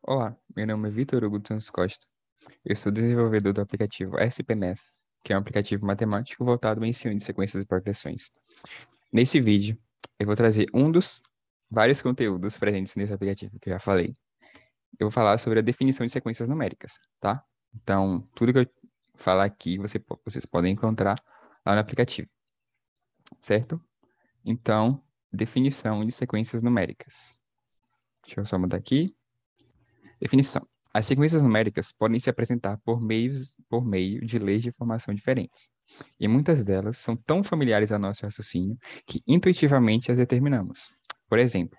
Olá, meu nome é Vitor Hugo dos Santos Costa. Eu sou desenvolvedor do aplicativo SPMath, que é um aplicativo matemático voltado ao ensino de sequências e progressões. Nesse vídeo, eu vou trazer um dos vários conteúdos presentes nesse aplicativo que eu já falei. Eu vou falar sobre a definição de sequências numéricas, tá? Então, tudo que eu falar aqui, vocês podem encontrar lá no aplicativo, certo? Então, definição de sequências numéricas. Deixa eu só mudar aqui. Definição. As sequências numéricas podem se apresentar por meio de leis de formação diferentes, e muitas delas são tão familiares ao nosso raciocínio que intuitivamente as determinamos. Por exemplo,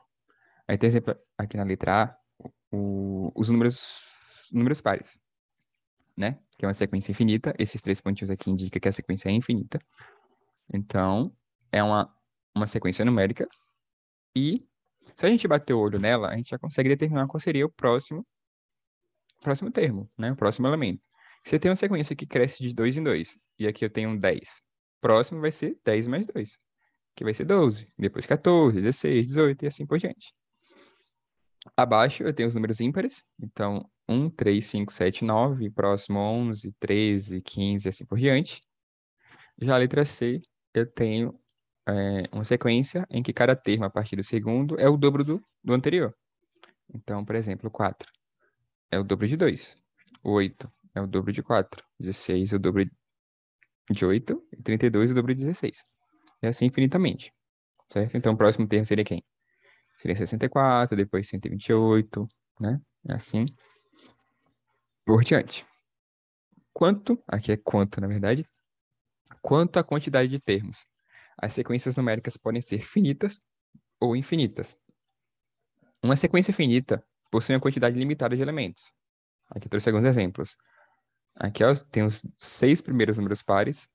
aí tem exemplo aqui na letra A, os números pares, né? Que é uma sequência infinita. Esses três pontinhos aqui indicam que a sequência é infinita. Então, é uma sequência numérica e se a gente bater o olho nela, a gente já consegue determinar qual seria o próximo termo, né? O próximo elemento. Se eu tenho uma sequência que cresce de 2 em 2, e aqui eu tenho um 10, próximo vai ser 10 mais 2, que vai ser 12, depois 14, 16, 18 e assim por diante. Abaixo eu tenho os números ímpares, então 1, 3, 5, 7, 9, próximo 11, 13, 15 e assim por diante. Já a letra C, eu tenho uma sequência em que cada termo a partir do segundo é o dobro do anterior. Então, por exemplo, 4 é o dobro de 2. 8 é o dobro de 4. 16 é o dobro de 8. E 32 é o dobro de 16. E assim infinitamente, certo? Então, o próximo termo seria quem? Seria 64, depois 128, né? E assim por diante. Aqui é quanto, na verdade, quanto à quantidade de termos. As sequências numéricas podem ser finitas ou infinitas. Uma sequência finita possui uma quantidade limitada de elementos. Aqui eu trouxe alguns exemplos. Aqui ó, tem os 6 primeiros números pares,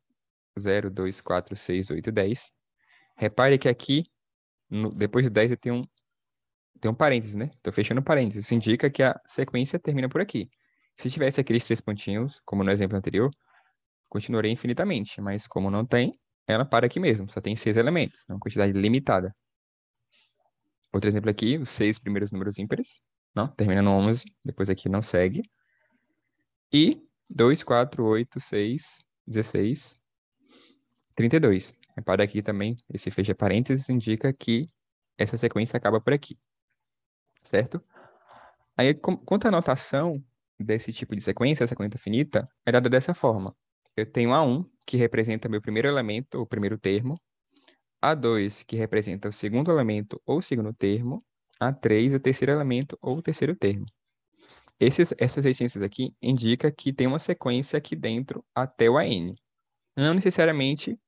0, 2, 4, 6, 8, 10. Repare que aqui, depois do 10, eu tenho um parênteses, né? Estou fechando parênteses. Isso indica que a sequência termina por aqui. Se tivesse aqueles três pontinhos, como no exemplo anterior, continuaria infinitamente. Mas como não tem, ela para aqui mesmo. Só tem 6 elementos, é uma quantidade limitada. Outro exemplo aqui, os 6 primeiros números ímpares. Não, termina no 11, depois aqui não segue. E 2, 4, 8, 6, 16, 32. Repara aqui também, esse fecha parênteses indica que essa sequência acaba por aqui, certo? Aí, quanto à notação desse tipo de sequência, essa sequência finita, é dada dessa forma. Eu tenho A1, que representa meu primeiro elemento, o primeiro termo, A2, que representa o segundo elemento ou segundo termo, A3, o terceiro elemento ou o terceiro termo. Essas essências aqui indicam que tem uma sequência aqui dentro até o AN. Não necessariamente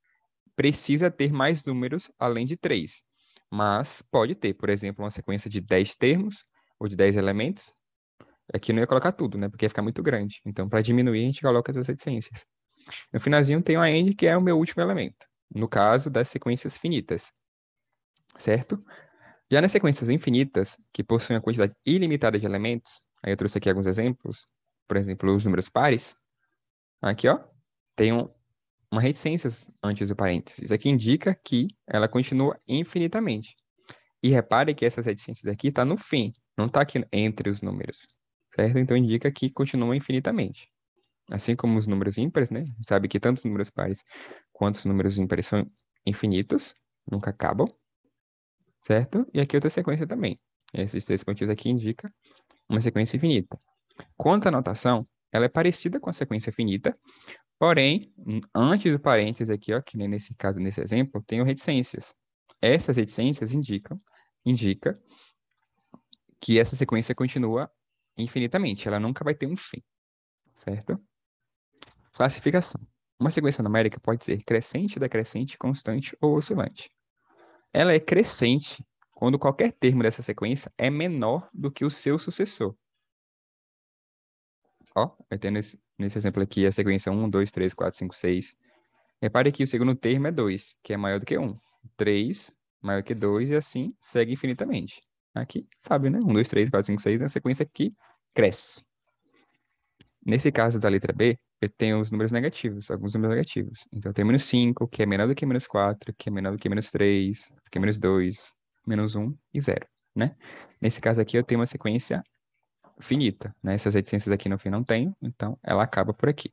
precisa ter mais números além de 3, mas pode ter, por exemplo, uma sequência de 10 termos ou de 10 elementos. Aqui não ia colocar tudo, né? Porque ia ficar muito grande. Então, para diminuir, a gente coloca essas reticências. No finalzinho tem o AND, que é o meu último elemento. No caso das sequências finitas, certo? Já nas sequências infinitas, que possuem uma quantidade ilimitada de elementos, aí eu trouxe aqui alguns exemplos, por exemplo, os números pares. Aqui, ó, tem uma reticências antes do parênteses. Isso aqui indica que ela continua infinitamente. E repare que essas reticências aqui estão no fim, não está aqui entre os números, certo? Então indica que continua infinitamente. Assim como os números ímpares, né? A gente sabe que tanto os números pares quanto os números ímpares são infinitos, nunca acabam, certo? E aqui outra sequência também. Esses três pontinhos aqui indicam uma sequência infinita. Quanto à notação, ela é parecida com a sequência finita, porém, antes do parênteses aqui, ó, que nem nesse caso, nesse exemplo, tem reticências. Essas reticências indica que essa sequência continua infinitamente, ela nunca vai ter um fim, certo? Classificação. Uma sequência numérica pode ser crescente, decrescente, constante ou oscilante. Ela é crescente quando qualquer termo dessa sequência é menor do que o seu sucessor. Ó, vai ter nesse exemplo aqui a sequência 1, 2, 3, 4, 5, 6. Repare que o segundo termo é 2, que é maior do que 1. 3, maior que 2 e assim segue infinitamente. Aqui, sabe, né? 1, 2, 3, 4, 5, 6 é uma sequência que cresce. Nesse caso da letra B, eu tenho os números negativos, alguns números negativos. Então, eu tenho menos 5, que é menor do que menos 4, que é menor do que menos 3, que é menos 2, menos 1 e 0, né? Nesse caso aqui, eu tenho uma sequência finita, né? Essas reticências aqui no fim não tenho, então ela acaba por aqui.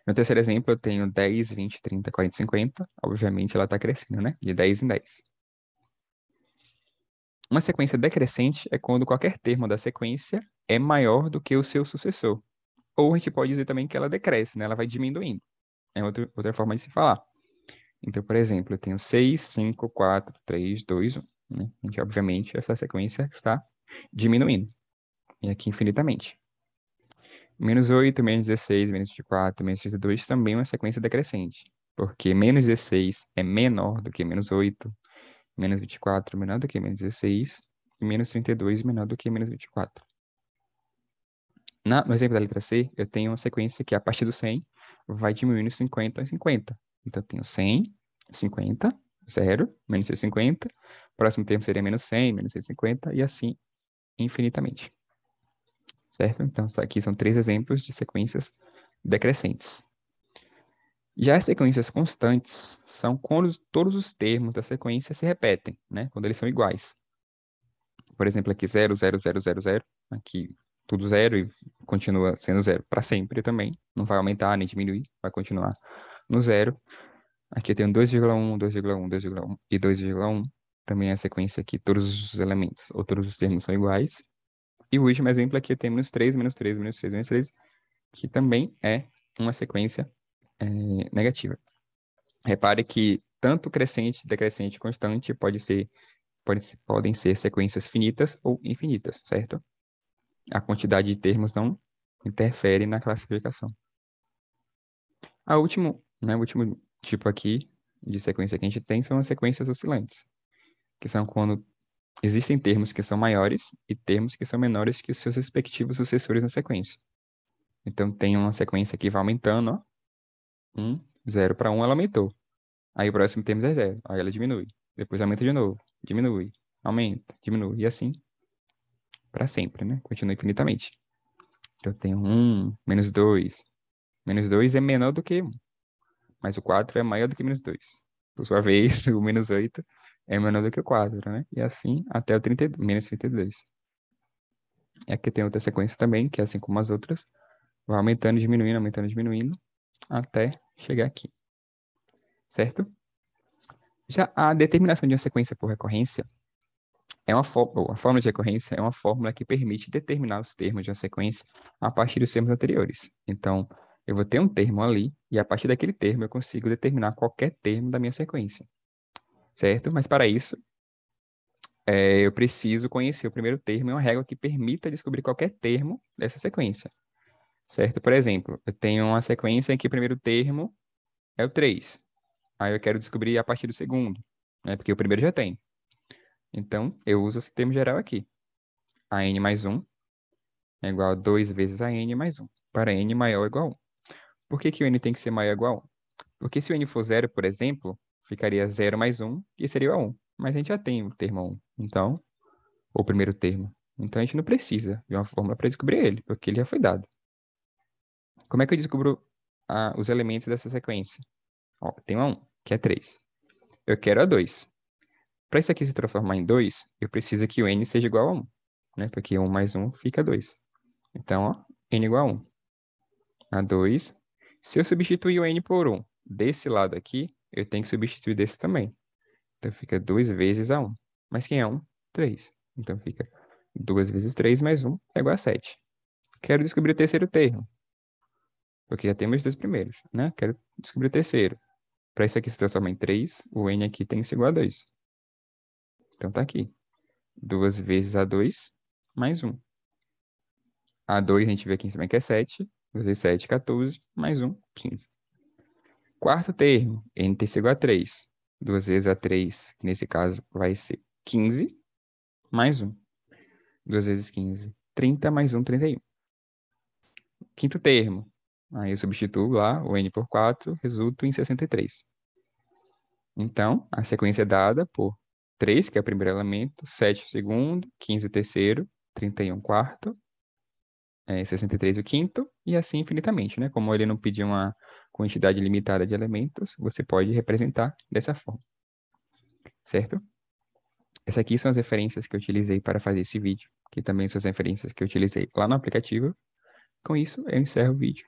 No terceiro exemplo, eu tenho 10, 20, 30, 40, 50. Obviamente, ela está crescendo, né? De 10 em 10. Uma sequência decrescente é quando qualquer termo da sequência é maior do que o seu sucessor. Ou a gente pode dizer também que ela decresce, né? Ela vai diminuindo. É outra forma de se falar. Então, por exemplo, eu tenho 6, 5, 4, 3, 2, 1. Né? Obviamente, essa sequência está diminuindo. E aqui infinitamente. Menos 8, menos 16, menos 24, menos 32 também é uma sequência decrescente. Porque menos 16 é menor do que menos 8, menos 24 menor do que menos 16, e menos 32 menor do que menos 24. No exemplo da letra C, eu tenho uma sequência que a partir do 100 vai diminuindo 50 em 50. Então, eu tenho 100, 50, 0, menos 150. Próximo termo seria menos 100, menos 150, e assim infinitamente. Certo? Então, aqui são 3 exemplos de sequências decrescentes. Já as sequências constantes são quando todos os termos da sequência se repetem, né? Quando eles são iguais. Por exemplo, aqui 0, 0, 0, 0, 0. Aqui tudo 0 e continua sendo 0 para sempre também. Não vai aumentar nem diminuir, vai continuar no 0. Aqui eu tenho 2,1, 2,1, 2,1 e 2,1. Também é a sequência aqui, todos os elementos ou todos os termos são iguais. E o último exemplo aqui eu tenho menos 3, menos 3, menos 3, menos 3, que também é uma sequência negativa. Repare que tanto crescente, decrescente e constante podem ser sequências finitas ou infinitas, certo? A quantidade de termos não interfere na classificação. O último tipo aqui de sequência que a gente tem são as sequências oscilantes, que são quando existem termos que são maiores e termos que são menores que os seus respectivos sucessores na sequência. Então, tem uma sequência que vai aumentando, ó. 0 para 1, ela aumentou. Aí o próximo termo é 0, aí ela diminui. Depois aumenta de novo, diminui, aumenta, diminui, e assim para sempre, né? Continua infinitamente. Então, eu tenho 1, menos 2. Menos 2 é menor do que 1, mas o 4 é maior do que menos 2. Por sua vez, o menos 8 é menor do que o 4, né? E assim até o menos 32. E aqui tem outra sequência também, que assim como as outras, vai aumentando, diminuindo, até chegar aqui. Certo? Já a determinação de uma sequência por recorrência a fórmula de recorrência é uma fórmula que permite determinar os termos de uma sequência a partir dos termos anteriores. Então, eu vou ter um termo ali, e a partir daquele termo eu consigo determinar qualquer termo da minha sequência. Certo? Mas para isso, eu preciso conhecer o primeiro termo e uma regra que permita descobrir qualquer termo dessa sequência. Certo? Por exemplo, eu tenho uma sequência em que o primeiro termo é o 3. Aí eu quero descobrir a partir do segundo, né? Porque o primeiro já tem. Então, eu uso esse termo geral aqui. A n mais 1 é igual a 2 vezes a n mais 1, para n maior ou igual a 1. Por que o n tem que ser maior ou igual a 1? Porque se o n for 0, por exemplo, ficaria 0 mais 1 e seria igual a 1. Mas a gente já tem o termo 1, então, o primeiro termo. Então, a gente não precisa de uma fórmula para descobrir ele, porque ele já foi dado. Como é que eu descubro os elementos dessa sequência? Ó, tem a 1, que é 3. Eu quero a 2. Para isso aqui se transformar em 2, eu preciso que o n seja igual a 1, né? Porque 1 mais 1 fica 2. Então, ó, n igual a 1. A 2. Se eu substituir o n por 1 desse lado aqui, eu tenho que substituir desse também. Então, fica 2 vezes a 1. Mas quem é 1? 3. Então, fica 2 vezes 3 mais 1 é igual a 7. Quero descobrir o terceiro termo, porque já temos os dois primeiros, né? Quero descobrir o terceiro. Para isso aqui se transformar em 3, o n aqui tem que ser igual a 2. Então, tá aqui. 2 vezes a 2 mais 1. A 2 a gente vê aqui em cima que é 7. 2 vezes 7, 14. Mais 1, 15. Quarto termo, n tem que ser igual a 3. 2 vezes a 3, que nesse caso vai ser 15, mais 1. 2 vezes 15, 30, mais 1, 31. Quinto termo, aí eu substituo lá o n por 4, resulta em 63. Então, a sequência é dada por 3, que é o primeiro elemento, 7 o segundo, 15 o terceiro, 31 o quarto, 63 o quinto, e assim infinitamente, né? Como ele não pediu uma quantidade limitada de elementos, você pode representar dessa forma. Certo? Essas aqui são as referências que eu utilizei para fazer esse vídeo, que também são as referências que eu utilizei lá no aplicativo. Com isso, eu encerro o vídeo